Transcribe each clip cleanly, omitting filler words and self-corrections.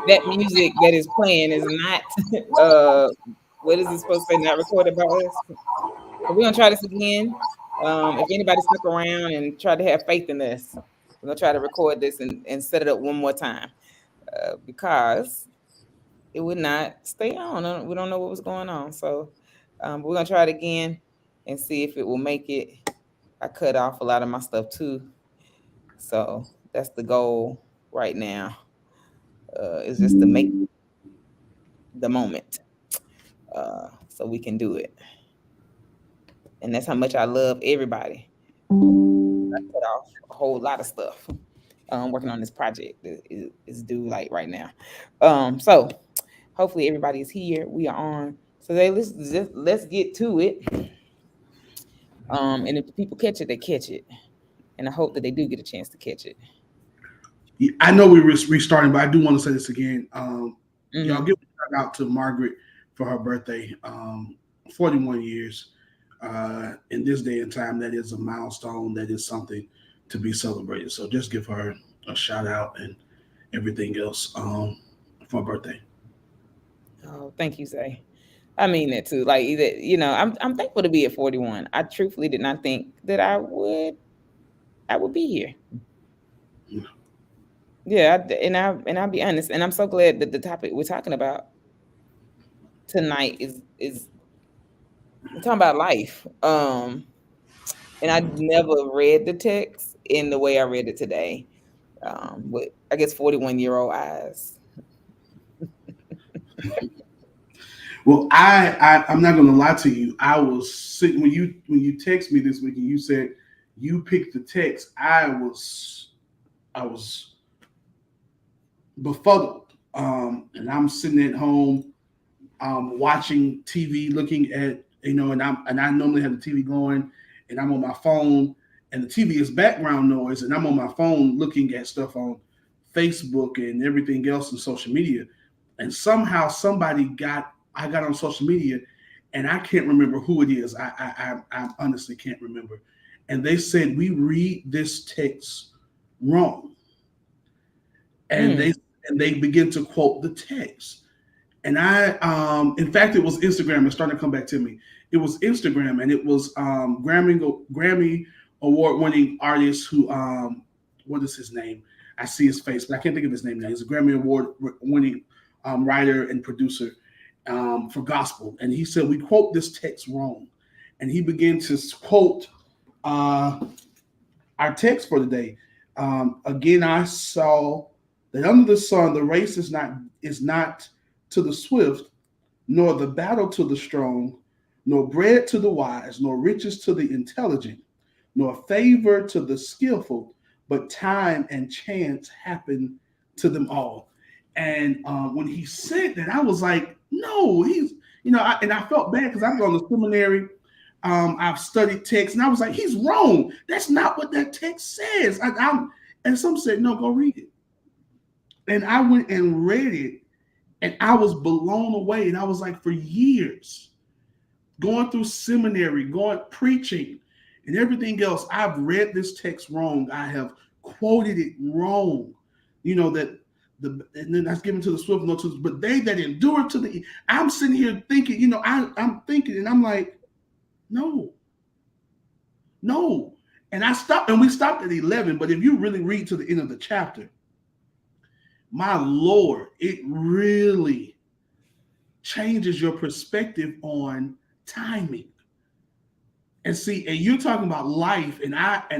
That music that is playing is not what is it supposed to say? Not recorded by us. So we're gonna try this again. If anybody stuck around and tried to have faith in this, we're gonna try to record this and set it up one more time because it would not stay on. We don't know what was going on. So we're gonna try it again and see if it will make it. I cut off a lot of my stuff too. So that's the goal right now. Is just to make the moment so we can do it. And that's how much I love everybody. I cut off a whole lot of stuff. Working on this project is due like right now. So hopefully everybody is here. We are on. So let's get to it. And if the people catch it, they catch it. And I hope that they do get a chance to catch it. I know we were restarting, but I do want to say this again. Y'all Mhm. give a shout out to Margaret for her birthday. 41 years. In this day and time, that is a milestone. That is something to be celebrated. So just give her a shout out and everything else for her birthday. Oh, thank you, Zay. I mean that too. Like I'm thankful to be at 41. I truthfully did not think that I would be here. Yeah, and I'll be honest, and I'm so glad that the topic we're talking about tonight is we're talking about life. And I never read the text in the way I read it today. With I guess 41-year-old eyes. Well, I'm not going to lie to you. I was sitting when you text me this week and you said you picked the text. I was befuddled, and I'm sitting at home, watching TV, looking at and I normally have the TV going, and I'm on my phone, and the TV is background noise, and I'm on my phone looking at stuff on Facebook and everything else in social media, and somehow I got on social media, and I can't remember who it is. I honestly can't remember, and they said we read this text wrong, and Mm. they begin to quote the text. And in fact, it was Instagram. It's starting to come back to me. It was Instagram, and it was Grammy award winning artist who what is his name? I see his face, but I can't think of his name now. He's a Grammy award winning writer and producer for gospel, and he said we quote this text wrong, and he began to quote our text for the day. Again, I saw that under the sun the race is not to the swift, nor the battle to the strong, nor bread to the wise, nor riches to the intelligent, nor favor to the skillful, but time and chance happen to them all. And when he said that, I was like, no, and I felt bad because I've gone to seminary. I've studied text, and I was like, he's wrong. That's not what that text says. And some said, no, go read it. And I went and read it, and I was blown away. And I was like, for years, going through seminary, going preaching, and everything else, I've read this text wrong. I have quoted it wrong. And then that's given to the swift, no to the, but they that endure to the. I'm sitting here thinking, I'm thinking, and I'm like, no. And we stopped at 11. But if you really read to the end of the chapter, my Lord, it really changes your perspective on timing. And see, and you're talking about life, and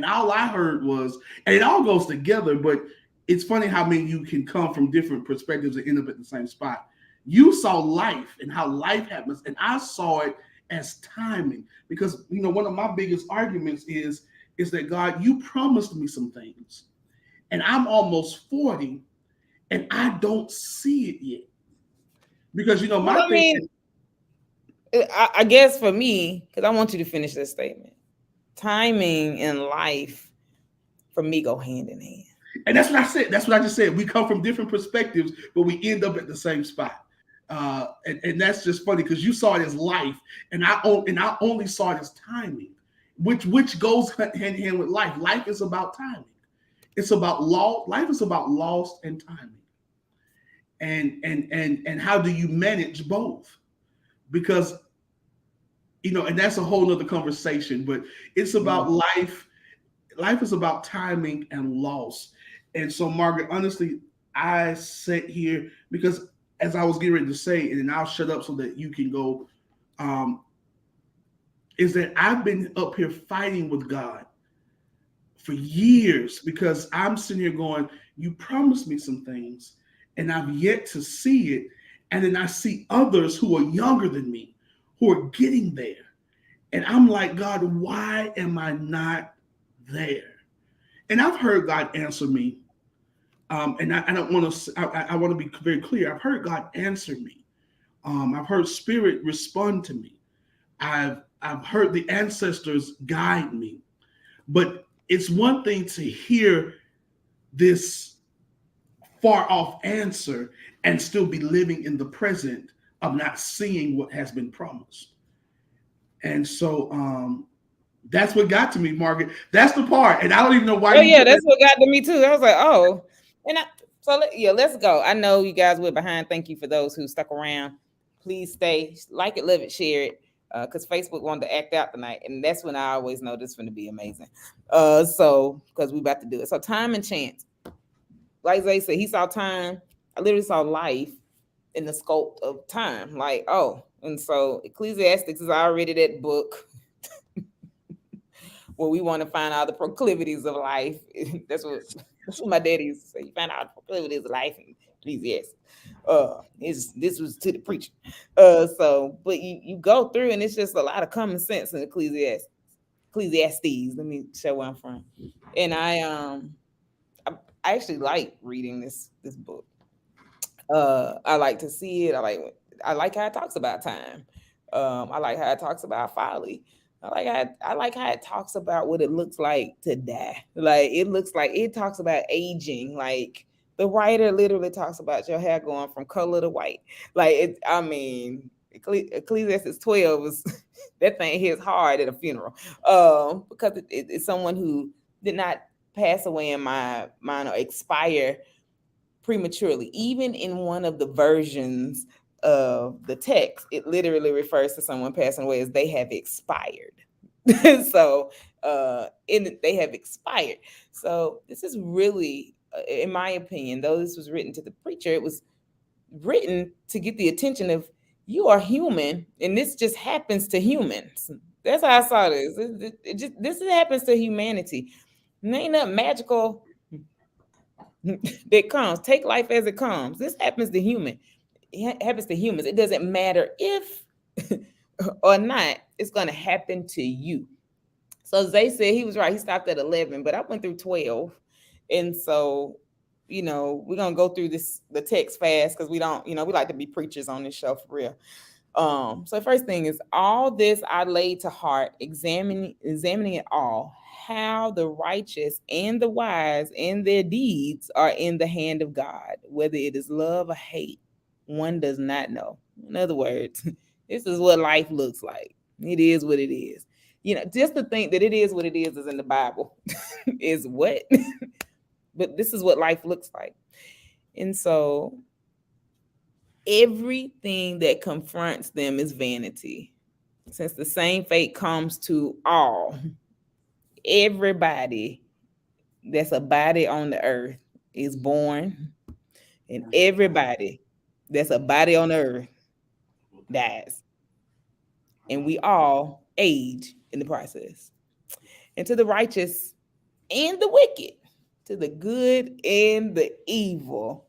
all I heard was, and it all goes together, but it's funny how many you can come from different perspectives and end up at the same spot. You saw life and how life happens, and I saw it as timing. Because one of my biggest arguments is that God, you promised me some things, and I'm almost 40, and I don't see it yet. Because my thing. I guess for me, because I want you to finish this statement. Timing and life, for me, go hand in hand. And that's what I said. That's what I just said. We come from different perspectives, but we end up at the same spot. And that's just funny because you saw it as life, and I only saw it as timing, which goes hand in hand with life. Life is about timing. It's about law. Life is about loss and timing, and how do you manage both? Because and that's a whole nother conversation. But it's about Mhm. life. Life is about timing and loss. And so, Margaret, honestly, I sit here because as I was getting ready to say, and then I'll shut up so that you can go. Um, is that I've been up here fighting with God for years because I'm sitting here going, you promised me some things and I've yet to see it. And then I see others who are younger than me who are getting there. And I'm like, God, why am I not there? And I've heard God answer me. And I don't want to, I want to be very clear. I've heard God answer me. I've heard spirit respond to me. I've heard the ancestors guide me. But it's one thing to hear this far off answer and still be living in the present of not seeing what has been promised. And so that's what got to me, Margaret. That's the part. And I don't even know why Oh you yeah, put that. that's what got to me too. I was like, oh, and yeah, let's go. I know you guys were behind. Thank you for those who stuck around. Please stay, like it, love it, share it, because Facebook wanted to act out tonight, and that's when I always know this is going to be amazing. So because we about to do it. So time and chance, like Zay said, he saw time. I literally saw life in the scope of time. Like, oh, and so Ecclesiastics is already that book where we want to find out the proclivities of life. That's what my daddy used to say. You find out the proclivities of life and Ecclesiastes. This was to the preacher. But you go through and it's just a lot of common sense in Ecclesiastes. Let me show where I'm from. And I actually like reading this book. I like to see it. I like how it talks about time. I like how it talks about folly. I like how it talks about what it looks like to die. Like it talks about aging. Like the writer literally talks about your hair going from color to white. Like it. I mean, Ecclesiastes 12 was that thing hits hard at a funeral. Because it's someone who did not pass away in my mind or expire prematurely. Even in one of the versions of the text, it literally refers to someone passing away as they have expired. So, they have expired. So this is really, in my opinion, though this was written to the preacher, it was written to get the attention of you are human, and this just happens to humans. That's how I saw this. This happens to humanity. And ain't nothing magical that comes. Take life as it comes. This happens to human. It happens to humans. It doesn't matter if or not. It's going to happen to you. So Zay said he was right. He stopped at 11, but I went through 12, and so we're gonna go through the text fast because we don't. We like to be preachers on this show for real. So first thing is all this I laid to heart, examining it all, how the righteous and the wise and their deeds are in the hand of God, whether it is love or hate, one does not know. In other words, this is what life looks like. It is what it is. Just to think that it is what it is in the Bible is what, but this is what life looks like. And so everything that confronts them is vanity. Since the same fate comes to all, everybody that's a body on the earth is born, and everybody that's a body on the earth dies. And we all age in the process. And to the righteous and the wicked, to the good and the evil,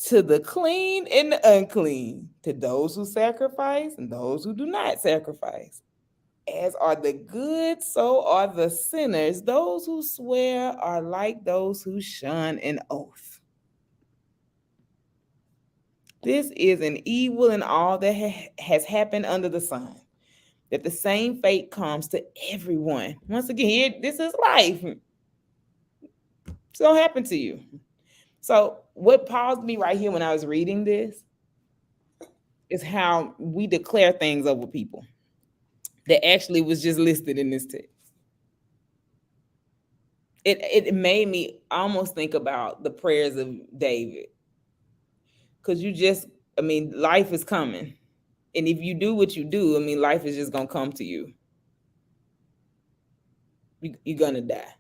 to the clean and the unclean, to those who sacrifice and those who do not sacrifice. As are the good, so are the sinners. Those who swear are like those who shun an oath. This is an evil in all that has happened under the sun, that the same fate comes to everyone. Once again, this is life. It's going to happen to you. So, what paused me right here when I was reading this is how we declare things over people that actually was just listed in this text. it made me almost think about the prayers of David, because I mean, life is coming, and if you do what you do, I mean, life is just gonna come to you. You're gonna die.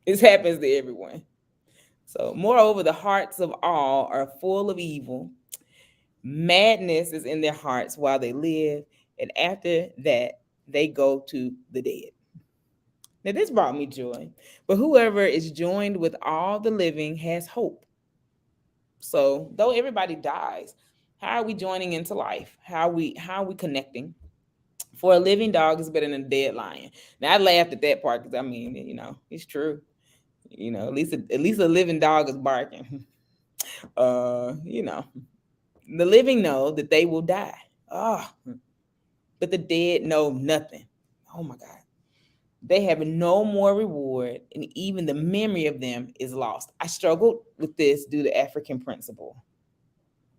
This happens to everyone. So, moreover, the hearts of all are full of evil. Madness is in their hearts while they live, and after that, they go to the dead. Now, this brought me joy. But whoever is joined with all the living has hope. So, though everybody dies, how are we joining into life? How are we connecting? For a living dog is better than a dead lion. Now, I laughed at that part because I mean, it's true. At least a living dog is barking. You know, the living know that they will die. Oh, but the dead know nothing. Oh my God. They have no more reward, and even the memory of them is lost. I struggled with this due to African principle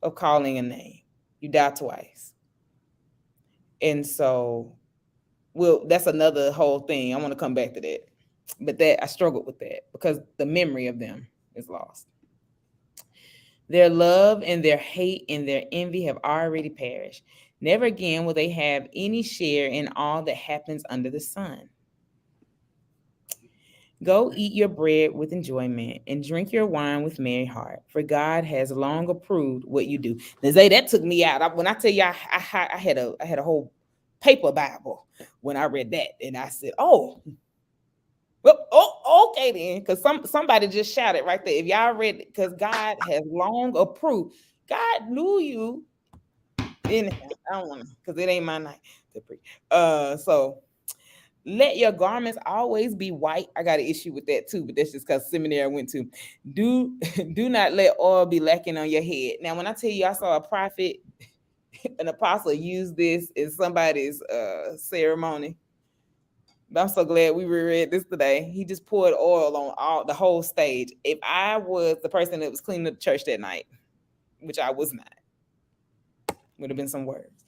of calling a name. You die twice. And so, well, that's another whole thing. I want to come back to that. But that I struggled with that because the memory of them is lost. Their love and their hate and their envy have already perished. Never again will they have any share in all that happens under the sun. Go eat your bread with enjoyment and drink your wine with merry heart, for God has long approved what you do. Now, Zay, that took me out. When I tell you, I had a whole paper Bible when I read that, and I said, "Oh, well, oh, okay then," because somebody just shouted right there. If y'all read it, because God has long approved. God knew you. Anyhow, I don't want to, because it ain't my night to preach. So let your garments always be white. I got an issue with that too, but that's just because seminary I went to. Do do not let oil be lacking on your head. Now, when I tell you I saw a prophet, an apostle use this in somebody's ceremony. But I'm so glad we reread this today. He just poured oil on the whole stage. If I was the person that was cleaning up the church that night, which I was not, would have been some words.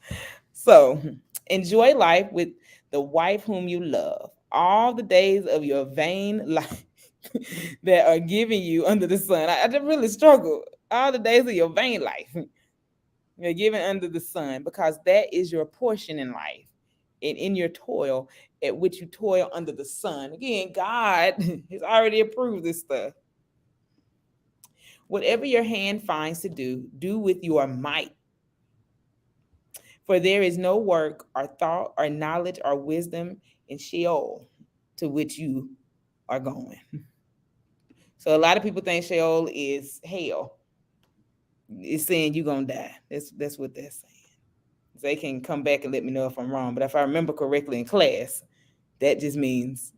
So enjoy life with the wife whom you love, all the days of your vain life that are given you under the sun. I just really struggle. All the days of your vain life you're given under the sun, because that is your portion in life. And in your toil, at which you toil under the sun. Again, God has already approved this stuff. Whatever your hand finds to do, do with your might. For there is no work or thought or knowledge or wisdom in Sheol to which you are going. So a lot of people think Sheol is hell. It's saying you're gonna die. That's what they're saying. They can come back and let me know if I'm wrong. But if I remember correctly in class, that just means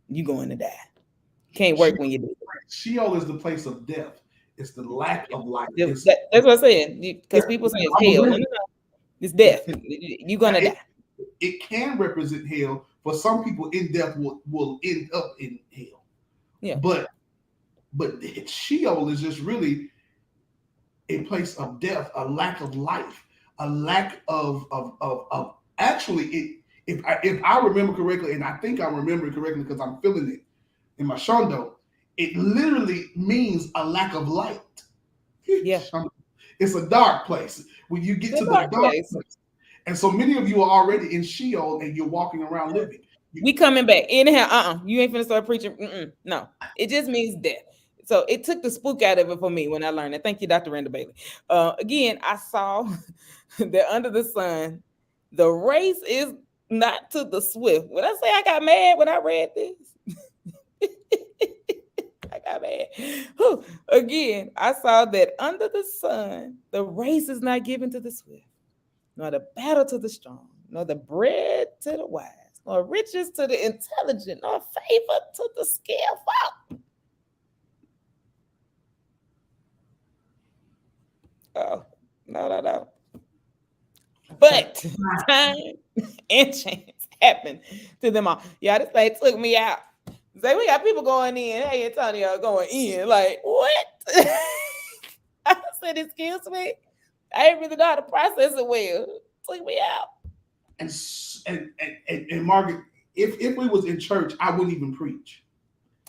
you're going to die. Can't work when you do. Sheol is the place of death. It's the lack of life. That's what I said. Because people say it's hell. No, no, no. It's death. You're gonna die. It can represent hell. For some people, in death will end up in hell. Yeah. But Sheol is just really a place of death, a lack of life, a lack of actually it. If I remember correctly, and I think I remember it correctly because I'm feeling it in my shondo, it literally means a lack of light. Yeah. It's a dark place. When you get to the dark place. And so many of you are already in Sheol and you're walking around living. We coming back. Anyhow, you ain't finna start preaching. No, it just means death. So it took the spook out of it for me when I learned it. Thank you, Dr. Randall Bailey. Again, I saw that under the sun, the race is not to the swift. When I say I got mad when I read this, I got mad. Again, I saw that under the sun, the race is not given to the swift, nor the battle to the strong, nor the bread to the wise, nor riches to the intelligent, nor favor to the skillful. Oh, no. But time and chance happen to them all. Yeah, this thing took me out. Say, we got people going in. Hey, Antonio, going in. Like, what? I said, excuse me. I ain't really know how to process it well. Took me out. And Margaret, if we was in church, I wouldn't even preach.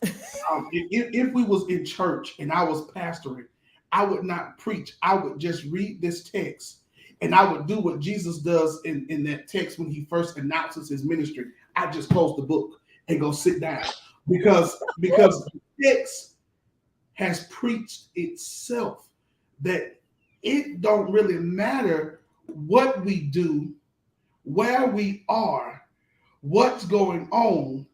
If we was in church and I was pastoring, I would not preach. I would just read this text, and I would do what Jesus does in that text when he first announces his ministry. I just close the book and go sit down because the text has preached itself that it don't really matter what we do, where we are, what's going on,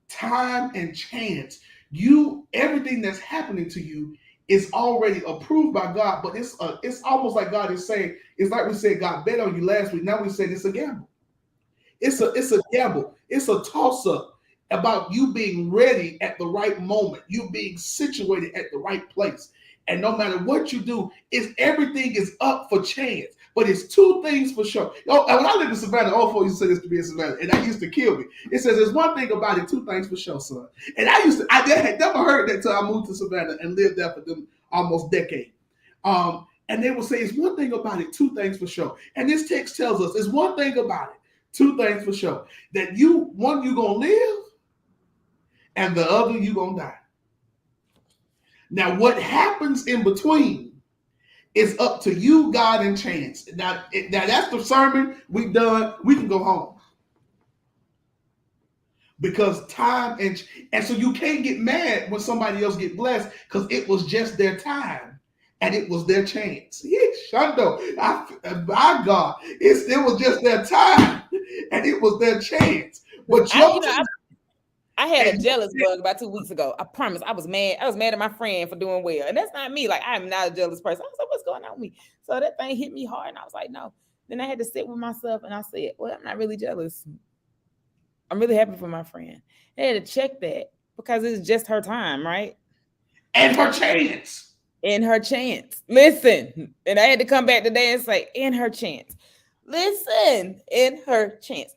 time and chance. You everything that's happening to you is already approved by God, but it's almost like God is saying, it's like we said God bet on you last week. Now we said it's a gamble. It's a gamble. It's a toss up about you being ready at the right moment, you being situated at the right place. And no matter what you do, is everything is up for chance. But it's two things for sure. And when I lived in Savannah, all four used to say this to me in Savannah, and that used to kill me. It says there's one thing about it, two things for sure, son. And I had never heard that until I moved to Savannah and lived there for them almost decade. And they would say it's one thing about it, two things for sure. And this text tells us it's one thing about it, two things for sure. That one, you gonna live, and the other, you gonna die. Now, what happens in between is up to you, God, and chance. Now that's the sermon we done. We can go home because time and so you can't get mad when somebody else get blessed because it was just their time and it was their chance. Shundo, my God, it was just their time and it was their chance. But I had a jealous bug about 2 weeks ago. I promise. I was mad. I was mad at my friend for doing well. And that's not me. Like, I'm not a jealous person. I was like, what's going on with me? So that thing hit me hard. And I was like, no. Then I had to sit with myself and I said, well, I'm not really jealous. I'm really happy for my friend. I had to check that because it's just her time, right? And her chance. In her chance. Listen. And I had to come back today and say, in her chance. Listen, in her chance.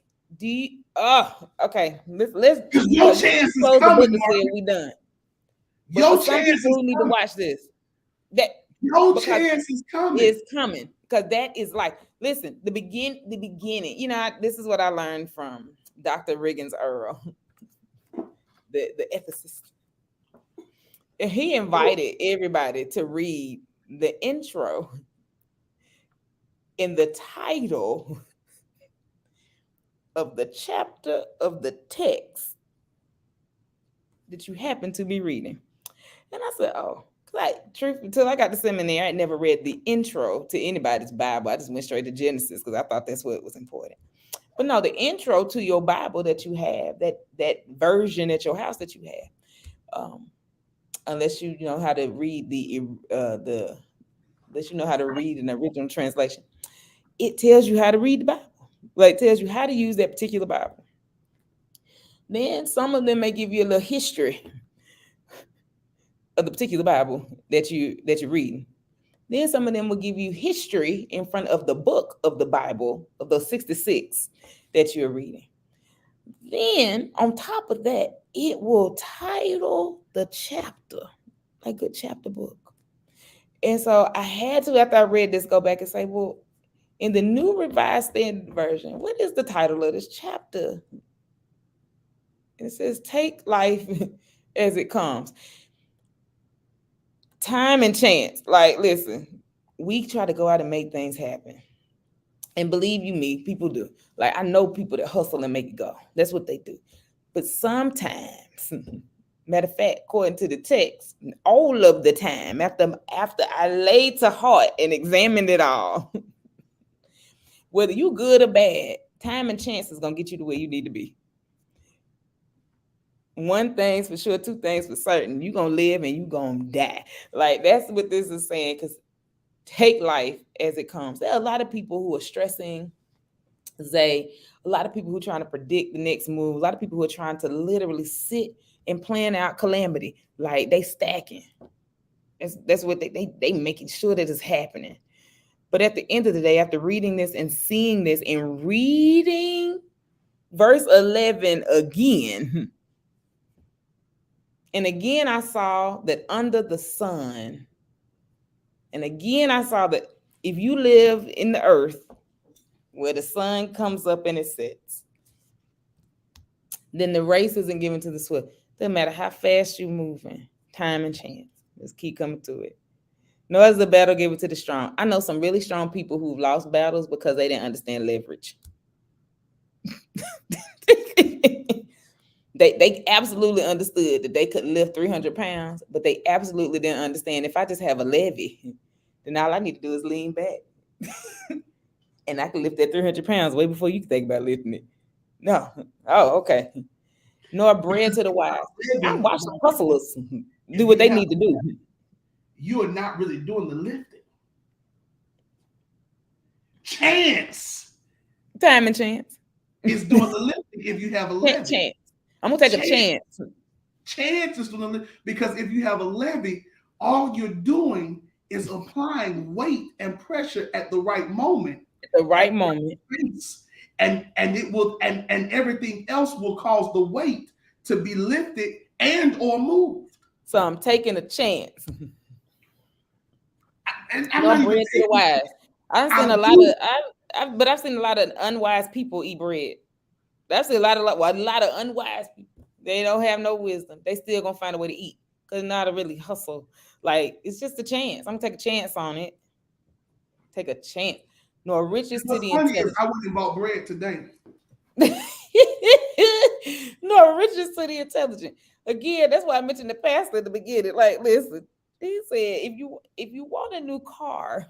Okay. Let's your chance is coming. We done. But your some chance people who need to watch this. Your chance is coming. It's coming because that is like, listen, the beginning. You know, this is what I learned from Dr. Riggins Earl, the ethicist. And he invited everybody to read the intro in the title of the chapter of the text that you happen to be reading. And I said, oh, like, truth, until I got to seminary, I had never read the intro to anybody's Bible. I just went straight to Genesis because I thought that's what was important. But no, the intro to your Bible that you have, that version at your house that you have, unless you know how to read unless you know how to read an original translation, it tells you how to read the Bible. Like, tells you how to use that particular Bible. Then some of them may give you a little history of the particular Bible that you're reading. Then some of them will give you history in front of the book of the Bible of those 66 that you're reading. Then on top of that, it will title the chapter, like a chapter book. And so I had to, after I read this, go back and say, well, in the New Revised Standard Version, what is the title of this chapter? And it says, take life as it comes. Time and chance. Like, listen, we try to go out and make things happen. And believe you me, people do. Like, I know people that hustle and make it go. That's what they do. But sometimes, matter of fact, according to the text, all of the time, after I laid to heart and examined it all, whether you good or bad, time and chance is going to get you to where you need to be. One thing's for sure, two things for certain. You're going to live and you're going to die. Like, that's what this is saying, because take life as it comes. There are a lot of people who are stressing, a lot of people who are trying to predict the next move, a lot of people who are trying to literally sit and plan out calamity. Like, they stacking. That's what they making sure that it's happening. But at the end of the day, after reading this and seeing this and reading verse 11 again, and again I saw that under the sun, and again I saw that if you live in the earth where the sun comes up and it sets, then the race isn't given to the swift. Doesn't matter how fast you moving, time and chance. Just keep coming to it. No, as the battle, give it to the strong. I know some really strong people who've lost battles because they didn't understand leverage. They absolutely understood that they could lift 300 pounds, but they absolutely didn't understand if I just have a levy, then all I need to do is lean back. And I can lift that 300 pounds way before you can think about lifting it. No. Oh, okay. Nor bread to the wise. I'm watching hustlers do what they need to do. You are not really doing the lifting. Chance. Time and chance. Is doing the lifting if you have a levy. Chance. I'm gonna take a chance. Chance is doing the lifting because if you have a levy, all you're doing is applying weight and pressure at the right moment. At the right moment. And it will and everything else will cause the weight to be lifted and or moved. So I'm taking a chance. I'm bread to the wise. I've seen a lot of unwise people eat bread. I've seen a lot of unwise people. They don't have no wisdom. They still gonna find a way to eat because not to really hustle. Like it's just a chance. I'm gonna take a chance on it. Take a chance. Nor riches to the intelligent. I went and bought bread today. Nor riches to the intelligent. Again, that's why I mentioned the pastor at the beginning. Like, listen, he said, if you want a new car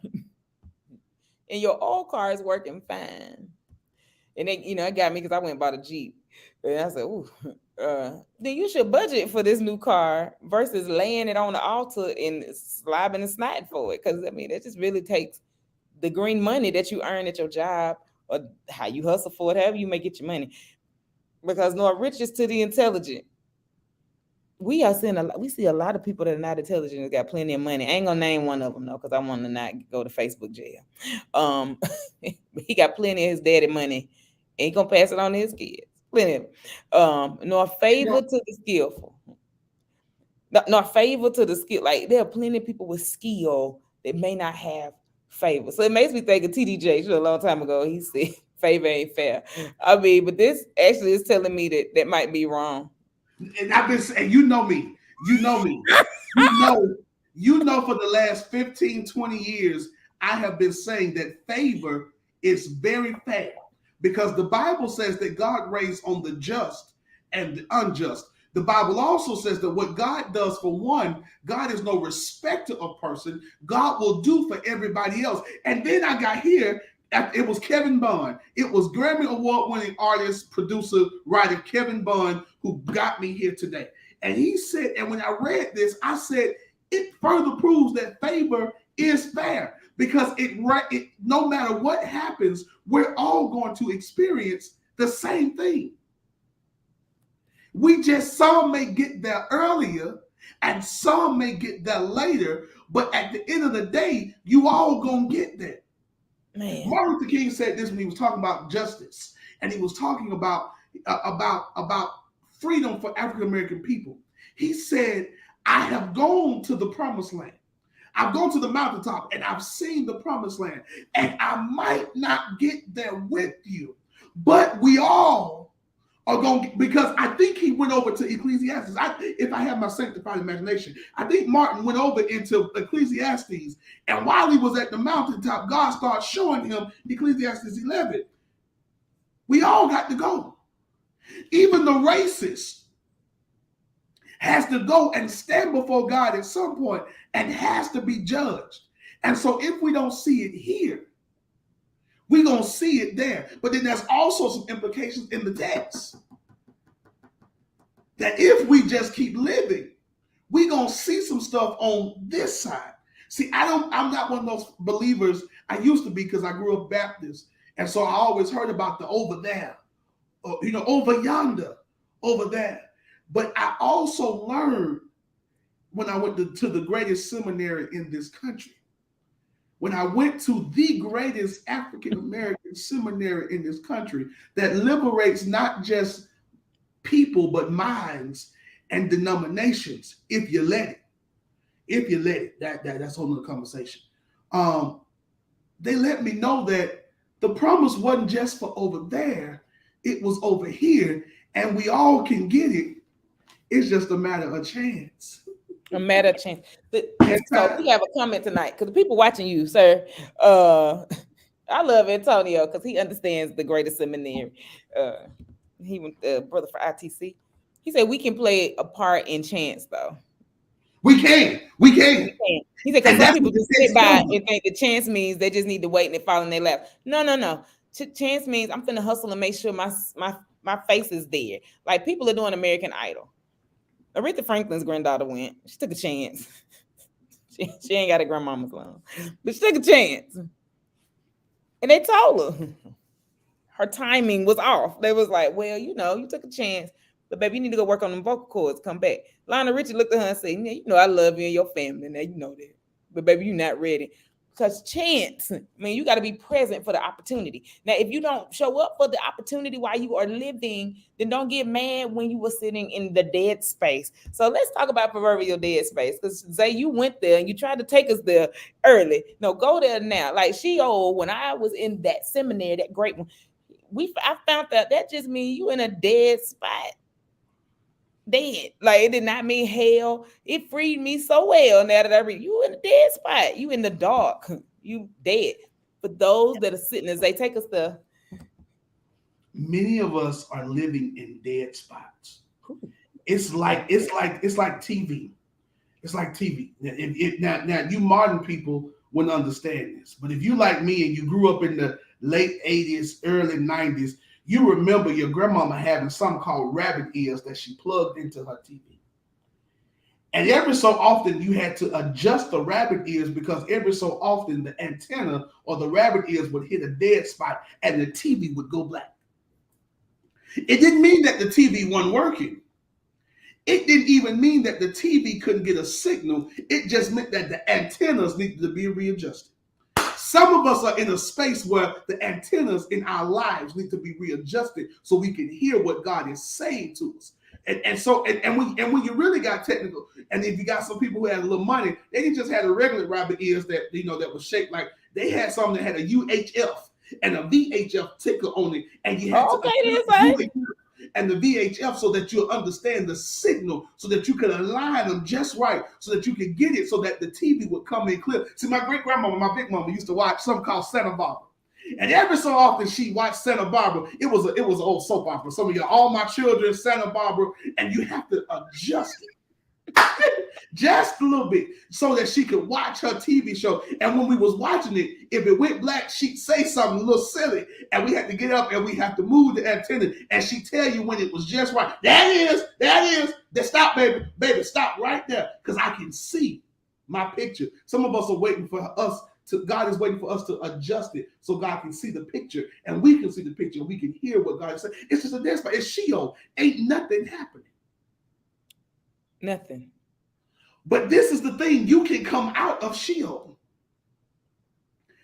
and your old car is working fine, and then it got me because I went and bought a Jeep, and I said, ooh, then you should budget for this new car versus laying it on the altar and slobbing and snotting for it. Because I mean, it just really takes the green money that you earn at your job or how you hustle for it, however you may get your money. Because no riches to the intelligent. We see a lot of people that are not intelligent and got plenty of money. I ain't gonna name one of them though, because I want to not go to Facebook jail. He got plenty of his daddy money. Ain't gonna pass it on to his kids. Plenty of nor favor to the skillful. Nor favor to the skill. Like there are plenty of people with skill that may not have favor. So it makes me think of TD a long time ago. He said favor ain't fair. I mean, but this actually is telling me that might be wrong. And I've been saying, you know me. You know for the last 15, 20 years, I have been saying that favor is very fair because the Bible says that God reigns on the just and the unjust. The Bible also says that what God does for one, God is no respecter of person. God will do for everybody else. And then I got here, it was Kevin Bond. It was Grammy Award-winning artist, producer, writer Kevin Bond who got me here today. And he said, and when I read this, I said, it further proves that favor is fair because it no matter what happens, we're all going to experience the same thing. We just, some may get there earlier and some may get there later, but at the end of the day, you all gonna get there. Man. Martin Luther King said this when he was talking about justice, and he was talking about freedom for African American people. He said, I have gone to the promised land. I've gone to the mountaintop and I've seen the promised land, and I might not get there with you, but we all are going, because I think he went over to Ecclesiastes. If I have my sanctified imagination, I think Martin went over into Ecclesiastes, and while he was at the mountaintop, God started showing him Ecclesiastes 11. We all got to go. Even the racist has to go and stand before God at some point and has to be judged. And so if we don't see it here, we're going to see it there. But then there's also some implications in the text that if we just keep living, we're going to see some stuff on this side. See, I'm not one of those believers. I used to be because I grew up Baptist. And so I always heard about the over there, or, over yonder, over there. But I also learned when I went to the greatest seminary in this country. When I went to the greatest African-American seminary in this country that liberates not just people, but minds and denominations, if you let it. If you let it, that's a whole nother conversation. They let me know that the promise wasn't just for over there, it was over here, and we all can get it It's just a matter of chance. A matter of chance. And So we have a comment tonight because the people watching you, sir. I love Antonio because he understands the greatest seminary. Uh, he went brother for ITC. He said we can play a part in chance though. we can. We We can. can. He said because And some that's people what the just sit text by tells us. and think the chance means they just need to wait and it fall in their lap. No, no, no. Chance means I'm finna hustle and make sure my face is there. Like people are doing American Idol. Aretha Franklin's granddaughter went. She took a chance. She ain't got a grandmama's loan, but she took a chance. And they told her timing was off. They was like, well, you took a chance, but baby, you need to go work on them vocal cords. Come back. Lionel Richie looked at her and said, yeah, I love you and your family. Now you know that. But baby, you're not ready. Because chance, I mean, you got to be present for the opportunity. Now, if you don't show up for the opportunity while you are living, then don't get mad when you were sitting in the dead space. So let's talk about proverbial dead space. Because Zay, you went there and you tried to take us there early. No, go there now. Like when I was in that seminary, that great one, I found that just means you in a dead spot. Dead. Like it did not mean hell. It freed me so well now that I read you in a dead spot. You in the dark. You dead. For those that are sitting as they take us there. Many of us are living in dead spots. It's like TV. It's like TV. Now you modern people wouldn't understand this, but if you like me and you grew up in the late 80s, early 90s, you remember your grandmama having something called rabbit ears that she plugged into her TV. And every so often you had to adjust the rabbit ears because every so often the antenna or the rabbit ears would hit a dead spot and the TV would go black. It didn't mean that the TV wasn't working. It didn't even mean that the TV couldn't get a signal. It just meant that the antennas needed to be readjusted. Some of us are in a space where the antennas in our lives need to be readjusted so we can hear what God is saying to us. And when you really got technical, and if you got some people who had a little money, they didn't just have the regular rabbit ears that that was shaped like they had something that had a UHF and a VHF ticker on it, and you had to and the VHF so that you'll understand the signal, so that you can align them just right, so that you can get it, so that the TV would come in clear. See, my great grandmama, my big mama, used to watch something called Santa Barbara, and every so often she watched Santa Barbara. It was an old soap opera. Some of you, all my children, Santa Barbara, and you have to adjust it. Just a little bit so that she could watch her TV show. And when we was watching it, if it went black, she'd say something a little silly, and we had to get up and we have to move the antenna, and she'd tell you when it was just right. That is. Stop, baby, stop right there, because I can see my picture. Some of us are waiting for us to, God is waiting for us to adjust it so God can see the picture, and we can see the picture, and we can hear what God is saying. It's just a dead spot. It's Sheol. Ain't nothing happening. Nothing. But this is the thing, you can come out of Sheol.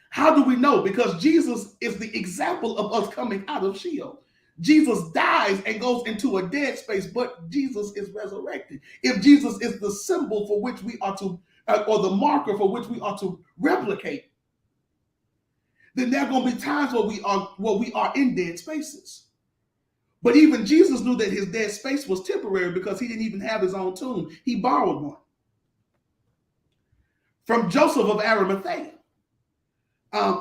How do we know? Because Jesus is the example of us coming out of Sheol. Jesus dies and goes into a dead space, but Jesus is resurrected. If Jesus is the symbol for which we are to, or the marker for which we are to replicate, then there are going to be times where we are in dead spaces. But even Jesus knew that his dead space was temporary because he didn't even have his own tomb. He borrowed one from Joseph of Arimathea.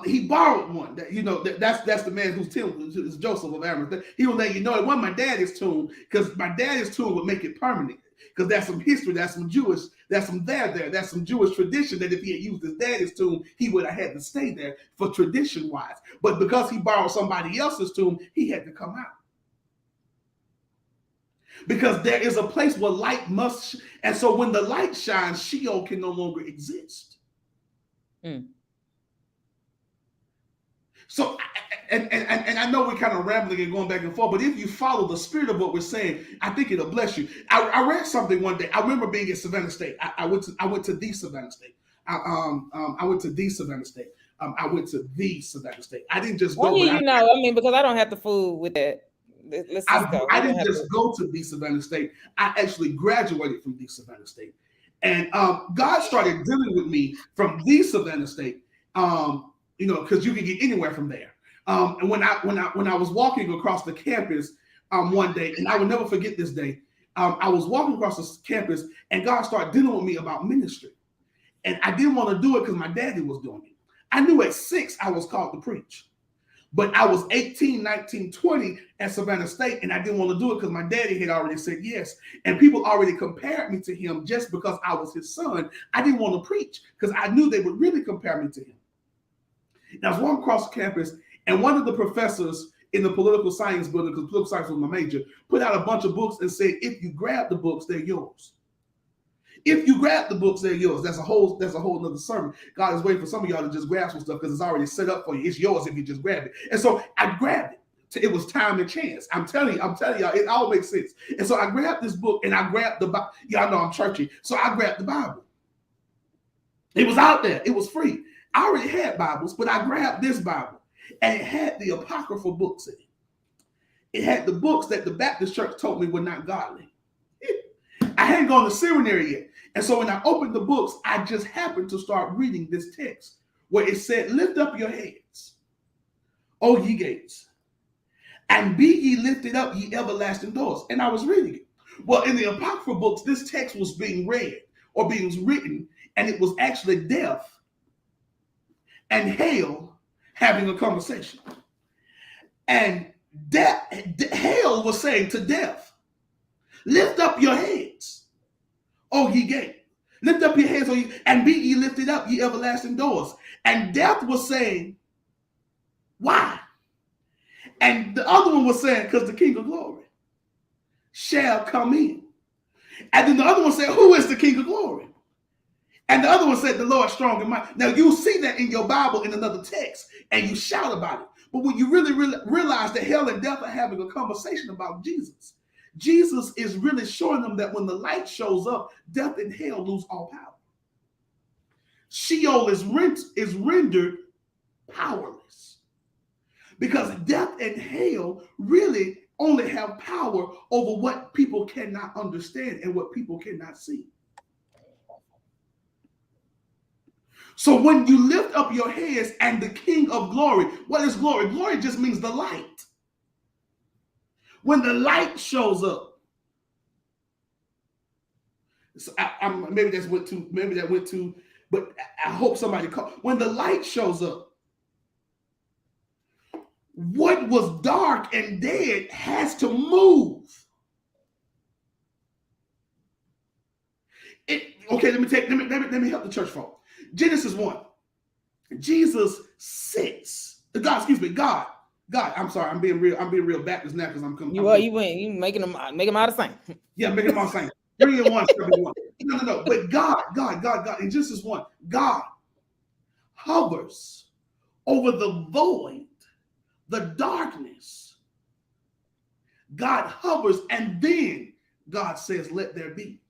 He borrowed one. That's the man whose tomb is Joseph of Arimathea. He will let you know it wasn't my daddy's tomb, because my daddy's tomb would make it permanent. Because that's some history, that's some Jewish tradition that if he had used his daddy's tomb, he would have had to stay there for tradition-wise. But because he borrowed somebody else's tomb, he had to come out. Because there is a place where light must, and so when the light shines, Sheol can no longer exist. So, and I know we're kind of rambling and going back and forth, but if you follow the spirit of what we're saying, I think it'll bless you. I read something one day. I remember being at Savannah State. I went to the Savannah State. I went to the Savannah State. I went to the Savannah State. I didn't just go. Because I don't have to fool with that. Let's just go. I didn't just go to the Savannah State. I actually graduated from the Savannah State, and God started dealing with me from the Savannah State. Because you can get anywhere from there. And when I was walking across the campus one day, and I will never forget this day, I was walking across the campus, and God started dealing with me about ministry. And I didn't want to do it because my daddy was doing it. I knew at 6 I was called to preach. But I was 18, 19, 20 at Savannah State, and I didn't want to do it because my daddy had already said yes. And people already compared me to him just because I was his son. I didn't want to preach because I knew they would really compare me to him. And I was walking across the campus, and one of the professors in the political science building, because political science was my major, put out a bunch of books and said, if you grab the books, they're yours. If you grab the books, they're yours. That's a whole nother sermon. God is waiting for some of y'all to just grab some stuff because it's already set up for you. It's yours if you just grab it. And so I grabbed it. It was time and chance. I'm telling y'all, it all makes sense. And so I grabbed this book and I grabbed the Bible. Y'all know I'm churchy. So I grabbed the Bible. It was out there. It was free. I already had Bibles, but I grabbed this Bible and it had the apocryphal books in it. It had the books that the Baptist church told me were not godly. I hadn't gone to seminary yet. And so when I opened the books, I just happened to start reading this text where it said, lift up your heads, O ye gates, and be ye lifted up, ye everlasting doors. And I was reading it. Well, in the apocryphal books, this text was being read or being written, and it was actually death and hell having a conversation. And hell was saying to death, lift up your heads, O ye gates. Lift up your heads, and be ye lifted up, ye everlasting doors. And death was saying, why? And the other one was saying, because the King of glory shall come in. And then the other one said, who is the King of glory? And the other one said, the Lord strong and mighty. Now you see that in your Bible in another text, and you shout about it. But when you really realize that hell and death are having a conversation about Jesus, Jesus is really showing them that when the light shows up, death and hell lose all power. Sheol is rendered powerless because death and hell really only have power over what people cannot understand and what people cannot see. So when you lift up your heads and the King of glory, what is glory? Glory just means the light. When the light shows up, so maybe that went too, but I hope somebody called. When the light shows up, what was dark and dead has to move. Okay, let me help the church folk. Genesis 1. Jesus sits. God. I'm sorry, I'm being real Baptist now because I'm coming. You making them out of sync. Yeah, making them out of sync. 3 and 1, 7 and 1. No. But God, in Genesis 1, God hovers over the void, the darkness. God hovers, and then God says, let there be.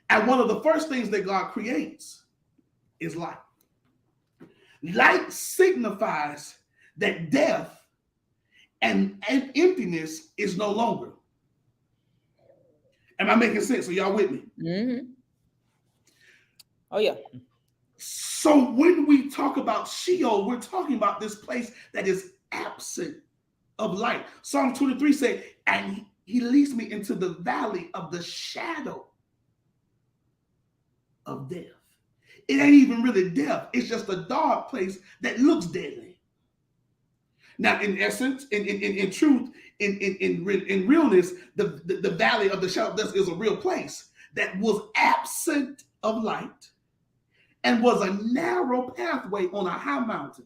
And one of the first things that God creates is light. Light signifies that death and emptiness is no longer. Am I making sense? Are y'all with me? Mm-hmm. Oh, yeah. So when we talk about Sheol, we're talking about this place that is absent of light. Psalm 23 says, and he leads me into the valley of the shadow of death. It ain't even really death. It's just a dark place that looks deadly. Now, in essence, in truth, in realness, the valley of the shadow of death is a real place that was absent of light and was a narrow pathway on a high mountain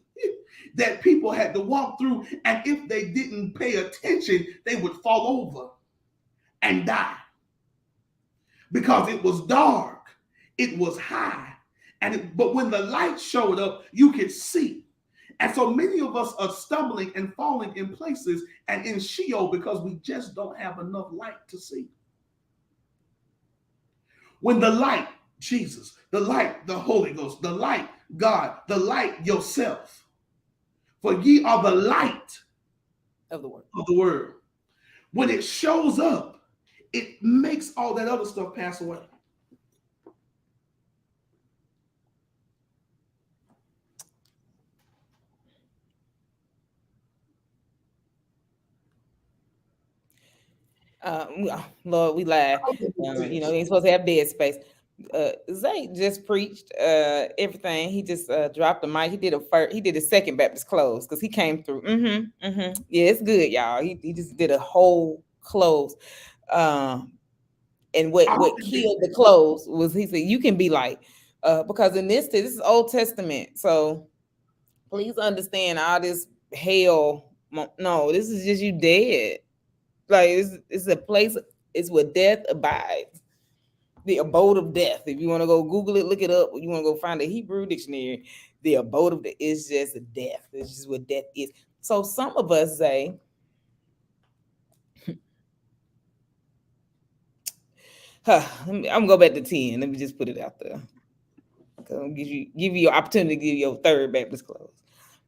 that people had to walk through. And if they didn't pay attention, they would fall over and die because it was dark, it was high. But when the light showed up, you could see. And so many of us are stumbling and falling in places and in Sheol because we just don't have enough light to see. When the light, Jesus, the light, the Holy Ghost, the light, God, the light yourself, for ye are the light of the world. When it shows up, it makes all that other stuff pass away. Lord, we lied. He ain't supposed to have dead space. Zay just preached everything. He just dropped the mic. He did a first. He did a second Baptist close because he came through. Yeah, it's good, y'all. He just did a whole close. Um, and what killed the close was he said you can be like because in this is Old Testament, so please understand all this hell. No, this is just you dead. Like it's a place. It's where death abides, the abode of death. If you want to go Google it, look it up. You want to go find a Hebrew dictionary. The abode of death is just a death. It's just what death is. So some of us say, I'm gonna go back to 10. Let me just put it out there. I'll give you your opportunity to give your third Baptist close.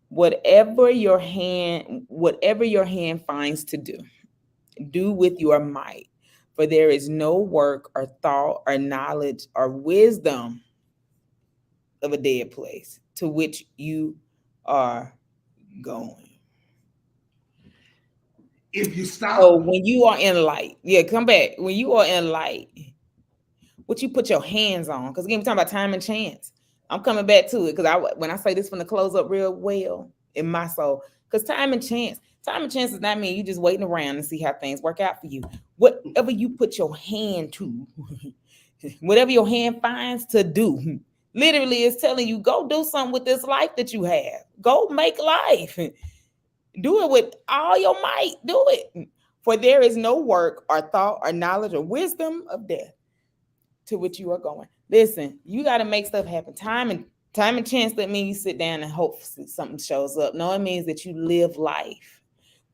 Whatever your hand finds to do with your might. For there is no work or thought or knowledge or wisdom of a dead place to which you are going. If you stop. So when you are in light, yeah, come back. When you are in light, what you put your hands on, because again, we're talking about time and chance. I'm coming back to it because when I say this from the close up real well in my soul, because time and chance does not mean you just waiting around and see how things work out for you. Whatever you put your hand to, whatever your hand finds to do, literally is telling you, go do something with this life that you have. Go make life. Do it with all your might. Do it. For there is no work or thought or knowledge or wisdom of death to which you are going. Listen, you got to make stuff happen. Time and chance doesn't mean you sit down and hope something shows up. No, it means that you live life.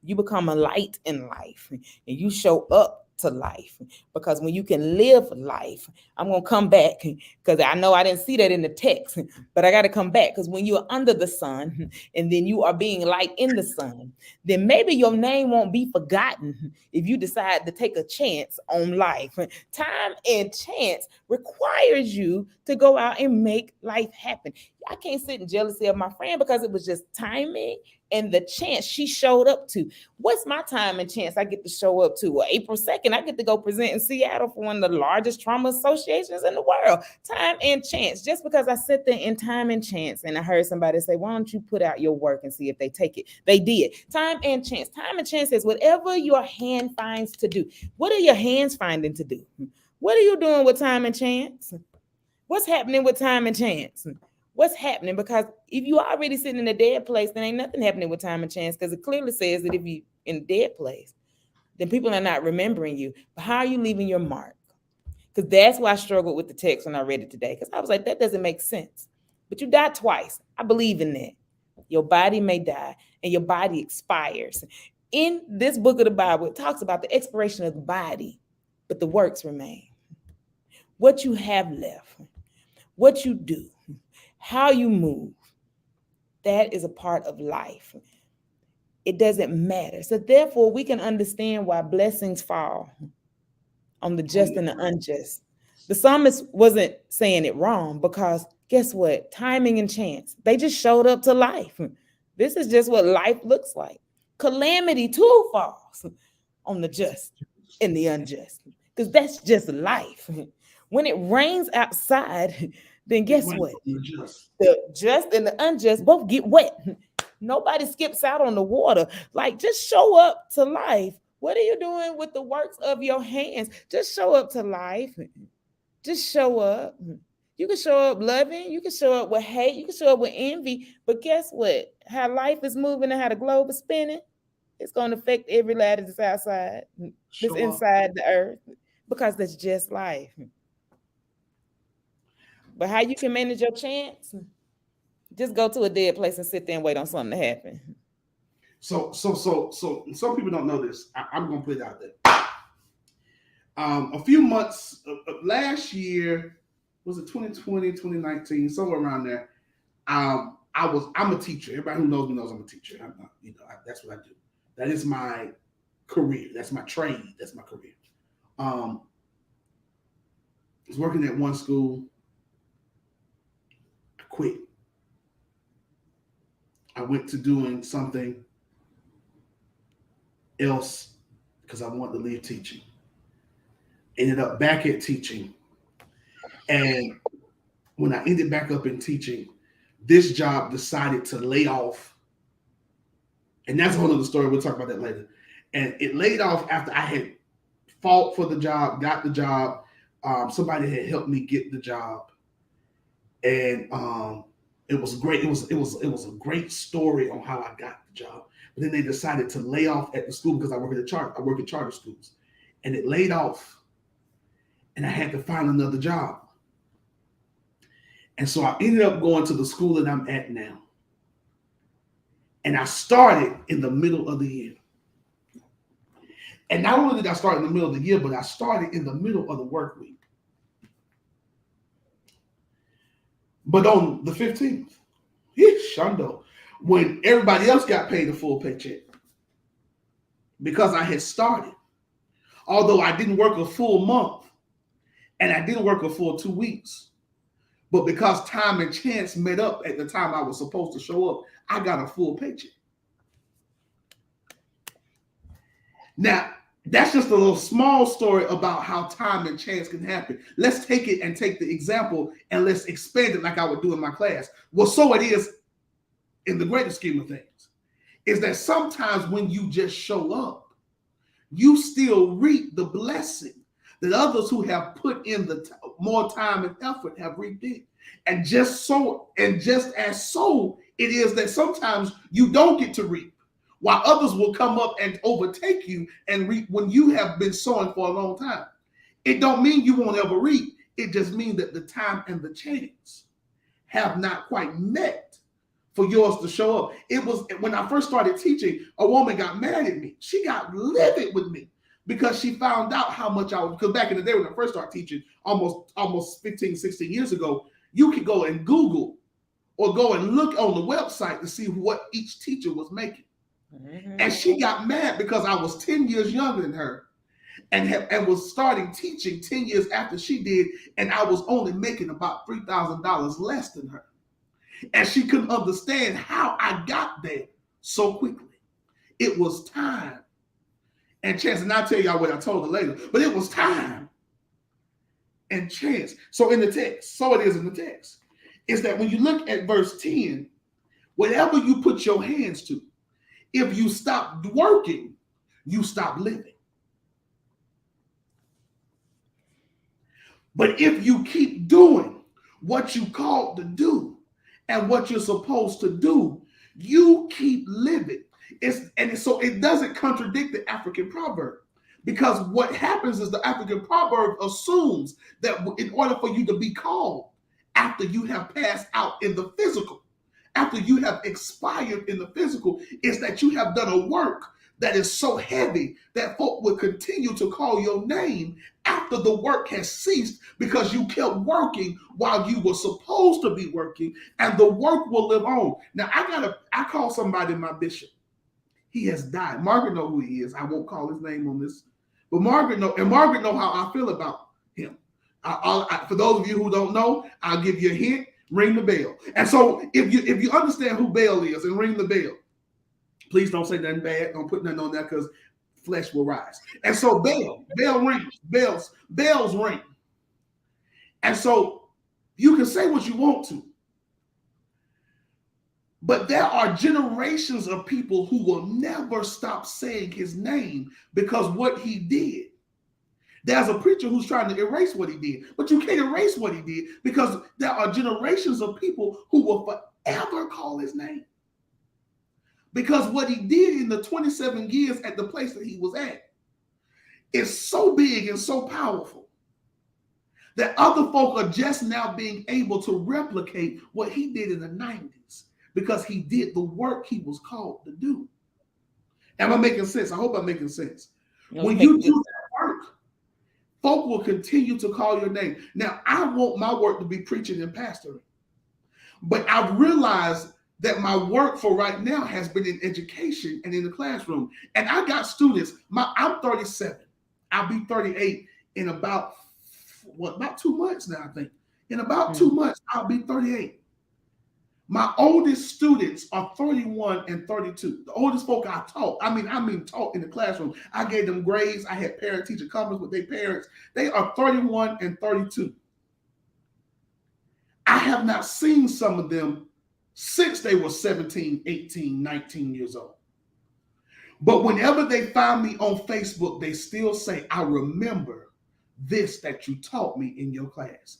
You become a light in life and you show up to life, because when you can live life, I'm going to come back because I know I didn't see that in the text, but I got to come back because when you're under the sun and then you are being light in the sun, then maybe your name won't be forgotten if you decide to take a chance on life. Time and chance requires you to go out and make life happen. I can't sit in jealousy of my friend because it was just timing and the chance she showed up to. What's my time and chance I get to show up to? Well, April 2nd, I get to go present in Seattle for one of the largest trauma associations in the world. Time and chance. Just because I sit there in time and chance and I heard somebody say, why don't you put out your work and see if they take it? They did. Time and chance. Time and chance is whatever your hand finds to do. What are your hands finding to do? What are you doing with time and chance? What's happening with time and chance? What's happening? Because if you already sitting in a dead place, then ain't nothing happening with time and chance, because it clearly says that if you in a dead place, then people are not remembering you. But how are you leaving your mark? Because that's why I struggled with the text when I read it today, because I was like, that doesn't make sense. But you died twice. I believe in that. Your body may die and your body expires. In this book of the Bible, it talks about the expiration of the body, but the works remain. What you have left, what you do, how you move, that is a part of life. It doesn't matter. So therefore, we can understand why blessings fall on the just and the unjust. The psalmist wasn't saying it wrong, because guess what? Timing and chance, they just showed up to life. This is just what life looks like. Calamity too falls on the just and the unjust, because that's just life. When it rains outside, then guess what? The just and the unjust both get wet. Nobody skips out on the water. Like, just show up to life. What are you doing with the works of your hands? Just show up to life. Just show up. You can show up loving. You can show up with hate. You can show up with envy. But guess what? How life is moving and how the globe is spinning, it's going to affect every ladder that's outside, that's inside the earth, because that's just life. But how you can manage your chance? Just go to a dead place and sit there and wait on something to happen. So some people don't know this. I'm gonna put it out there. A few months last year, was it 2020, 2019, somewhere around there. I'm a teacher. Everybody who knows me knows I'm a teacher. That's what I do. That is my career. That's my trade. That's my career. I was working at one school. I quit. I went to doing something else because I wanted to leave teaching. Ended up back at teaching. And when I ended back up in teaching, this job decided to lay off. And that's a whole other story. We'll talk about that later. And it laid off after I had fought for the job, got the job. Somebody had helped me get the job. And it was great. It was a great story on how I got the job. But then they decided to lay off at the school because I work at charter schools. And it laid off. And I had to find another job. And so I ended up going to the school that I'm at now. And I started in the middle of the year. And not only did I start in the middle of the year, but I started in the middle of the work week. But on the 15th, shundo, when everybody else got paid a full paycheck, because I had started, although I didn't work a full month and I didn't work a full 2 weeks, but because time and chance met up at the time I was supposed to show up, I got a full paycheck. Now, that's just a little small story about how time and chance can happen. Let's take it and take the example and let's expand it like I would do in my class. Well, so it is in the greater scheme of things, is that sometimes when you just show up, you still reap the blessing that others who have put in the more time and effort have reaped it. And just as so, it is that sometimes you don't get to reap, while others will come up and overtake you and reap when you have been sowing for a long time. It don't mean you won't ever reap. It just means that the time and the chance have not quite met for yours to show up. It was when I first started teaching, a woman got mad at me. She got livid with me because she found out how much I was, because back in the day when I first started teaching, almost 15, 16 years ago, you could go and Google or go and look on the website to see what each teacher was making. Mm-hmm. And she got mad because I was 10 years younger than her and was starting teaching 10 years after she did, and I was only making about $3,000 less than her. And she couldn't understand how I got there so quickly. It was time and chance. And I'll tell y'all what I told her later, but it was time and chance. So in the text, so it is in the text, is that when you look at verse 10, whatever you put your hands to, if you stop working, you stop living. But if you keep doing what you called to do and what you're supposed to do, you keep living. So it doesn't contradict the African proverb, because what happens is the African proverb assumes that in order for you to be called after you have passed out in the physical, after you have expired in the physical, is that you have done a work that is so heavy that folk will continue to call your name after the work has ceased, because you kept working while you were supposed to be working, and the work will live on. Now, I call somebody my bishop. He has died. Margaret know who he is. I won't call his name on this, but Margaret know how I feel about him. For those of you who don't know, I'll give you a hint. Ring the bell. And so if you understand who Bell is and ring the bell, please don't say nothing bad. Don't put nothing on that, because flesh will rise. And so bell rings. Bells ring. And so you can say what you want to, but there are generations of people who will never stop saying his name because what he did. There's a preacher who's trying to erase what he did, but you can't erase what he did, because there are generations of people who will forever call his name. Because what he did in the 27 years at the place that he was at is so big and so powerful that other folk are just now being able to replicate what he did in the 90s, because he did the work he was called to do. Am I making sense? I hope I'm making sense. When you do that work, folk will continue to call your name. Now, I want my work to be preaching and pastoring, but I've realized that my work for right now has been in education and in the classroom. And I got students. I'm 37. I'll be 38 in about 2 months now, I think. In about 2 months, I'll be 38. My oldest students are 31 and 32. The oldest folk I taught, I mean taught in the classroom. I gave them grades. I had parent-teacher conference with their parents. They are 31 and 32. I have not seen some of them since they were 17, 18, 19 years old. But whenever they find me on Facebook, they still say, I remember this that you taught me in your class.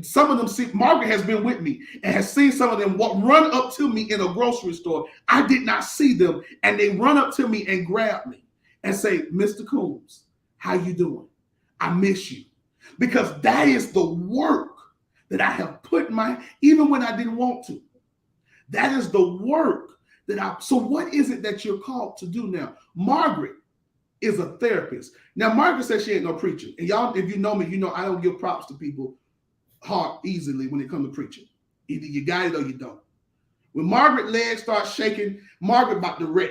Some of them see, Margaret has been with me and has seen some of them run up to me in a grocery store. I did not see them, and they run up to me and grab me and say, Mr. Coombs, how you doing? I miss you. Because that is the work that I have put even when I didn't want to. That is the work so what is it that you're called to do now? Margaret is a therapist. Now, Margaret says she ain't no preacher. And y'all, if you know me, you know I don't give props to people hard easily when it comes to preaching. Either you got it or you don't. When Margaret's legs start shaking, Margaret about to wreck.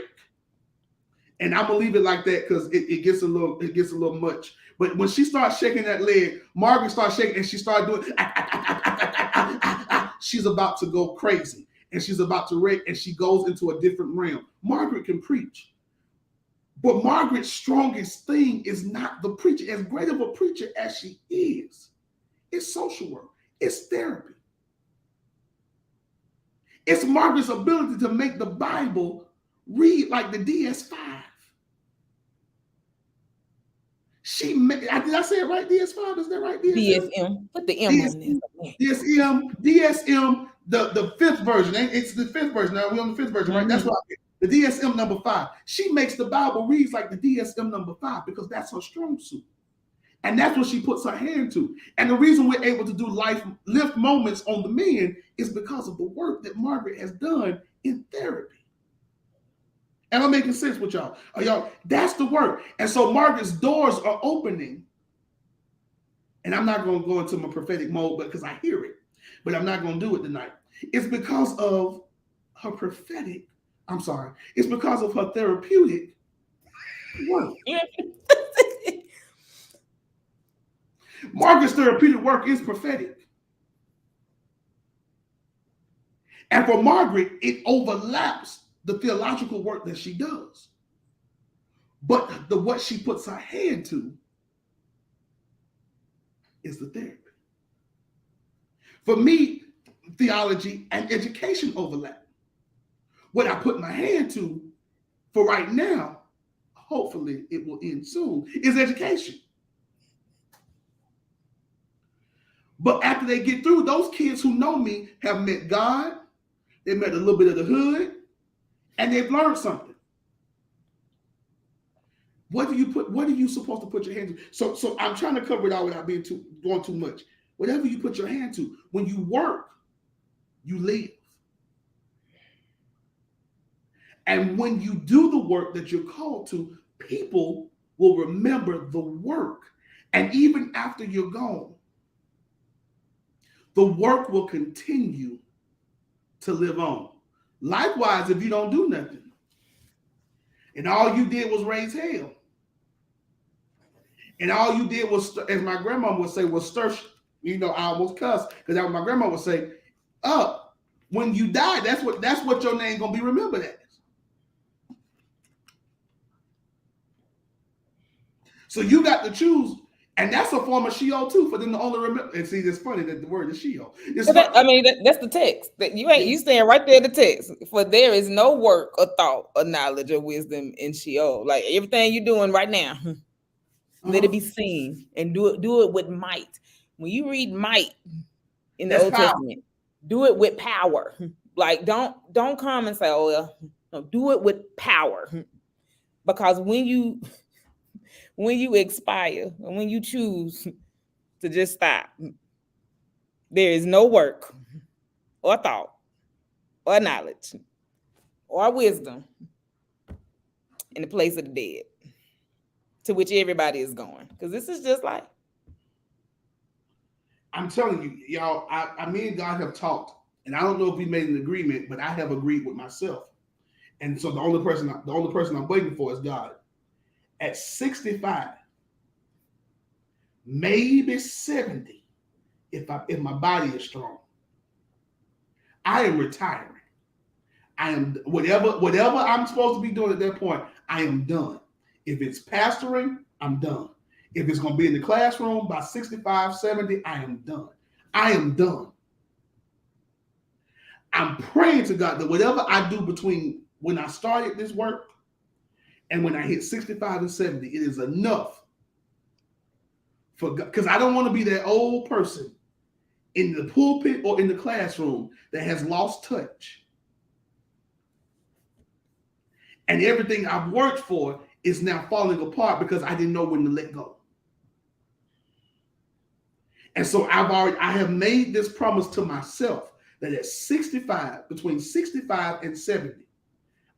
And I'm gonna leave it like that because it gets a little much. But when she starts shaking that leg, Margaret starts shaking and she starts doing she's about to go crazy. And she's about to wreck, and she goes into a different realm. Margaret can preach. But Margaret's strongest thing is not the preacher. As great of a preacher as she is, it's social work. It's therapy. It's Margaret's ability to make the Bible read like the DS5. Did I say it right? DS5? Is that right? DSM. Put the M on there. DSM, the fifth version. It's the fifth version. Now we're on the fifth version, right? That's what the DSM number 5. She makes the Bible read like the DSM number 5 because that's her strong suit. And that's what she puts her hand to. And the reason we're able to do L.I.F.T moments on the men is because of the work that Margaret has done in therapy. Am I making sense with y'all? That's the work. And so Margaret's doors are opening. And I'm not going to go into my prophetic mode because I hear it. But I'm not going to do it tonight. It's because of her it's because of her therapeutic work. Margaret's therapeutic work is prophetic. And for Margaret, it overlaps the theological work that she does. But what she puts her hand to is the therapy. For me, theology and education overlap. What I put my hand to for right now, hopefully it will end soon, is education. But after they get through, those kids who know me have met God, they met a little bit of the hood, and they've learned something. What are you supposed to put your hand to? So I'm trying to cover it all without going too much. Whatever you put your hand to, when you work, you live. And when you do the work that you're called to, people will remember the work. And even after you're gone, the work will continue to live on. Likewise, if you don't do nothing, and all you did was raise hell, and all you did was, as my grandma would say, was stir. I almost cussed because that's what my grandma would say. When you die, that's what your name gonna be remembered as. So you got to choose, and that's a form of Sheol too, for them to only remember. And see, it's funny that the word is Sheol. that's the text. That you saying right there the text. For there is no work or thought or knowledge or wisdom in Sheol. Like everything you're doing right now, let it be seen and do it with might. When you read might in the Old Testament, do it with power. Like don't come and say, oh well, no, do it with power. Because when you expire, and when you choose to just stop, there is no work or thought or knowledge or wisdom in the place of the dead, to which everybody is going. Because this is just like, I'm telling you, y'all, me and God have talked, and I don't know if we made an agreement, but I have agreed with myself. And so the only person I'm waiting for is God. At 65, maybe 70, if my body is strong, I am retiring. I am whatever I'm supposed to be doing at that point, I am done. If it's pastoring, I'm done. If it's going to be in the classroom by 65, 70, I am done. I am done. I'm praying to God that whatever I do between when I started this work and when I hit 65 and 70, it is enough for God. Because I don't want to be that old person in the pulpit or in the classroom that has lost touch. And everything I've worked for is now falling apart because I didn't know when to let go. And so I have made this promise to myself that at 65, between 65 and 70,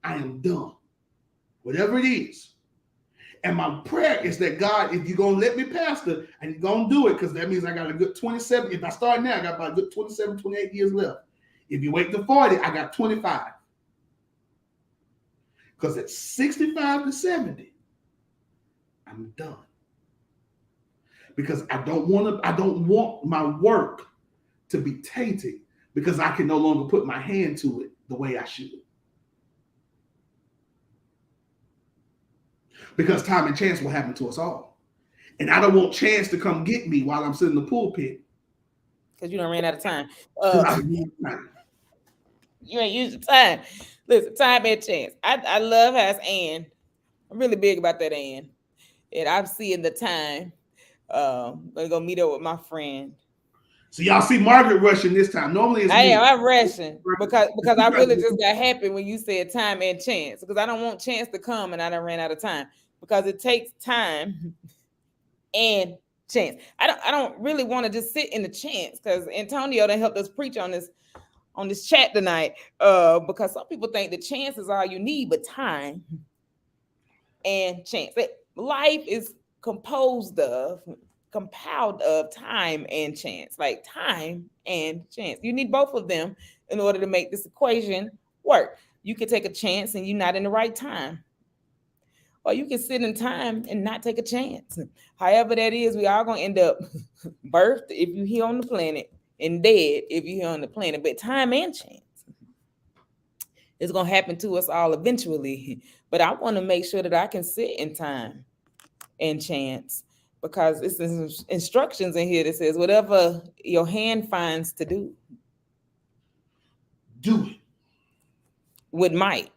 I am done. Whatever it is. And my prayer is that God, if you're going to let me pastor, and you're going to do it, because that means I got a good 27. If I start now, I got about a good 27, 28 years left. If you wait to 40, I got 25. Because at 65 to 70, I'm done. Because I don't want my work to be tainted because I can no longer put my hand to it the way I should. Because time and chance will happen to us all. And I don't want chance to come get me while I'm sitting in the pulpit. Because you done ran out of time. You ain't used the time. Listen, time and chance. I love how it's and. I'm really big about that and. And I'm seeing the time. I'm going to go meet up with my friend. So y'all see Margaret rushing this time. Normally it's me. I'm rushing because I really just got happy when you said time and chance, because I don't want chance to come and I done ran out of time, because it takes time and chance. I don't really want to just sit in the chance, because Antonio done helped us preach on this chat tonight, because some people think the chance is all you need, but time and chance. Life is compiled of time and chance. Like time and chance. You need both of them in order to make this equation work. You can take a chance and you're not in the right time. Or you can sit in time and not take a chance. However that is, we all going to end up birthed if you're here on the planet and dead if you're here on the planet. But time and chance is going to happen to us all eventually. But I want to make sure that I can sit in time and chance, because it's instructions in here that says whatever your hand finds to do it with might.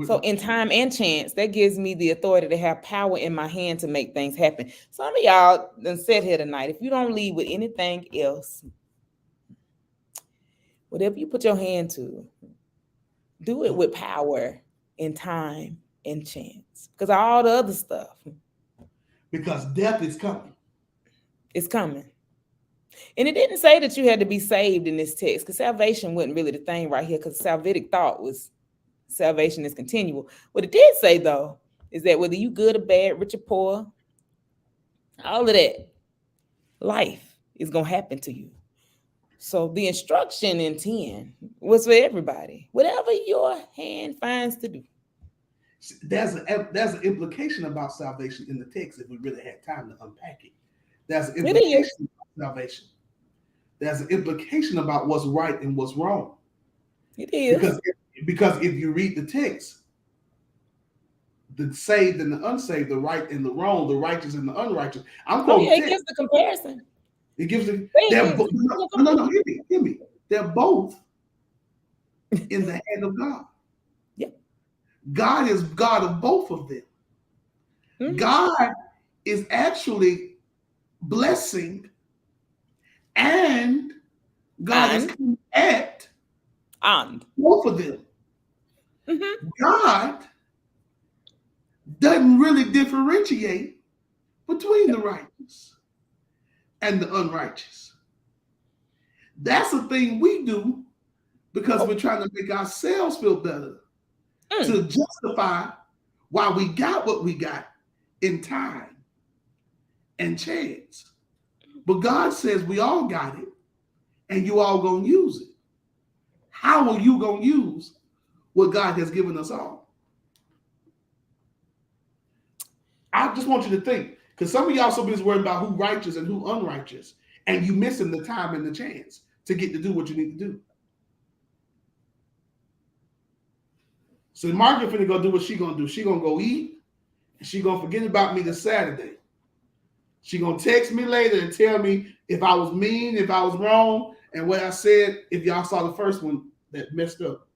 So in time and chance, that gives me the authority to have power in my hand to make things happen. Some of y'all done said here tonight, if you don't lead with anything else, whatever you put your hand to, do it with power in time and chance, because all the other stuff. Because death is coming. It's coming. And it didn't say that you had to be saved in this text, because salvation wasn't really the thing right here, because Salvific thought was salvation is continual. What it did say, though, is that whether you good or bad, rich or poor, all of that, life is going to happen to you. So the instruction in 10 was for everybody. Whatever your hand finds to do. There's an implication about salvation in the text if we really had time to unpack it. There's an implication about salvation. There's an implication about what's right and what's wrong. It is. Because if you read the text, the saved and the unsaved, the right and the wrong, the righteous and the unrighteous. It gives the comparison. It gives the no, hear me. They're both in the hand of God. God is God of both of them. Mm-hmm. God is actually blessing, and God is coming at both of them. Mm-hmm. God doesn't really differentiate between the righteous and the unrighteous. That's a thing we do because we're trying to make ourselves feel better. To justify why we got what we got in time and chance. But God says we all got it, and you all gonna use it. How are you gonna use what God has given us all? I just want you to think, because some of y'all so busy worried about who righteous and who unrighteous, and you missing the time and the chance to get to do what you need to do. So Margaret finna go do what she gonna do. She gonna go eat, and she gonna forget about me this Saturday. She gonna text me later and tell me if I was mean, if I was wrong, and what I said. If y'all saw the first one that messed up,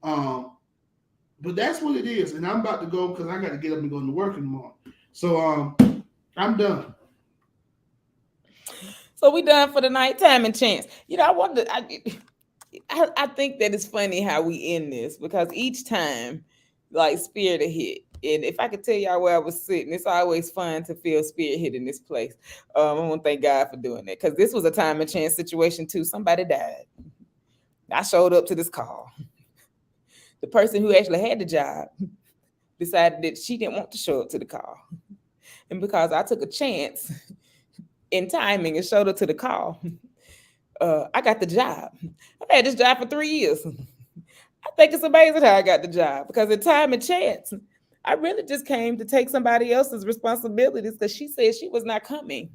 but that's what it is. And I'm about to go because I got to get up and go to work tomorrow. So I'm done. So we done for the night. Time and chance. I wonder. I think that it's funny how we end this because each time, like spirit hit. And if I could tell y'all where I was sitting, it's always fun to feel spirit hit in this place. I want to thank God for doing that because this was a time and chance situation too. Somebody died. I showed up to this call. The person who actually had the job decided that she didn't want to show up to the call. And because I took a chance in timing and showed up to the call, I got the job. I've had this job for 3 years. I think it's amazing how I got the job because in time and chance, I really just came to take somebody else's responsibilities because she said she was not coming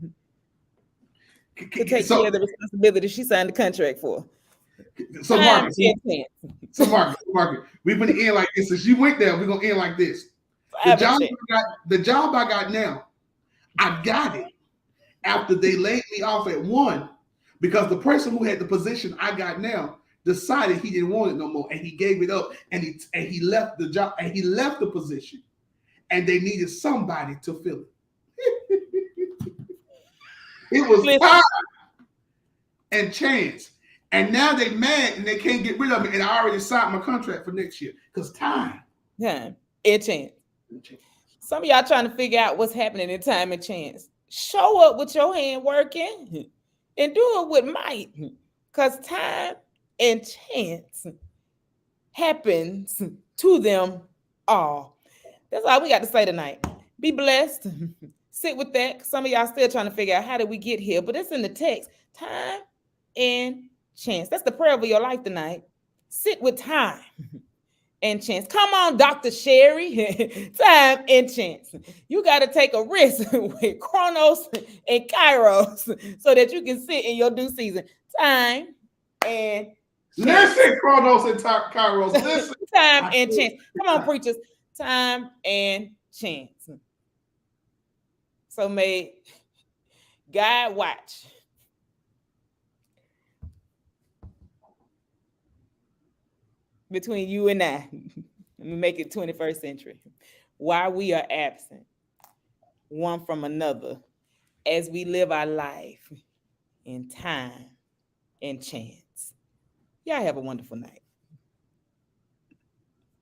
to take care of the responsibility she signed the contract for. So Margaret, we've been in like this. Since you went there, we're gonna end like this. The job I got now, I got it after they laid me off at 1 because the person who had the position I got now decided he didn't want it no more and he gave it up and he left the job and he left the position and they needed somebody to fill it. It was time and chance. And now they mad and they can't get rid of me. And I already signed my contract for next year because time and chance. Some of y'all trying to figure out what's happening in time and chance. Show up with your hand working and do it with might because time and chance happens to them all. That's all we got to say tonight. Be blessed. Sit with that. Some of y'all still trying to figure out how did we get here, but it's in the text. Time and chance. That's the prayer of your life tonight. Sit with time and chance. Come on, Dr. Sherry. Time and chance. You got to take a risk with Chronos and Kairos so that you can sit in your due season. Time and chance. Listen, Chronos and Kairos. Listen. Time and chance. Come on, preachers. Time and chance. So may God watch. Between you and I, let me make it 21st century, while we are absent one from another as we live our life in time and chance. Y'all have a wonderful night.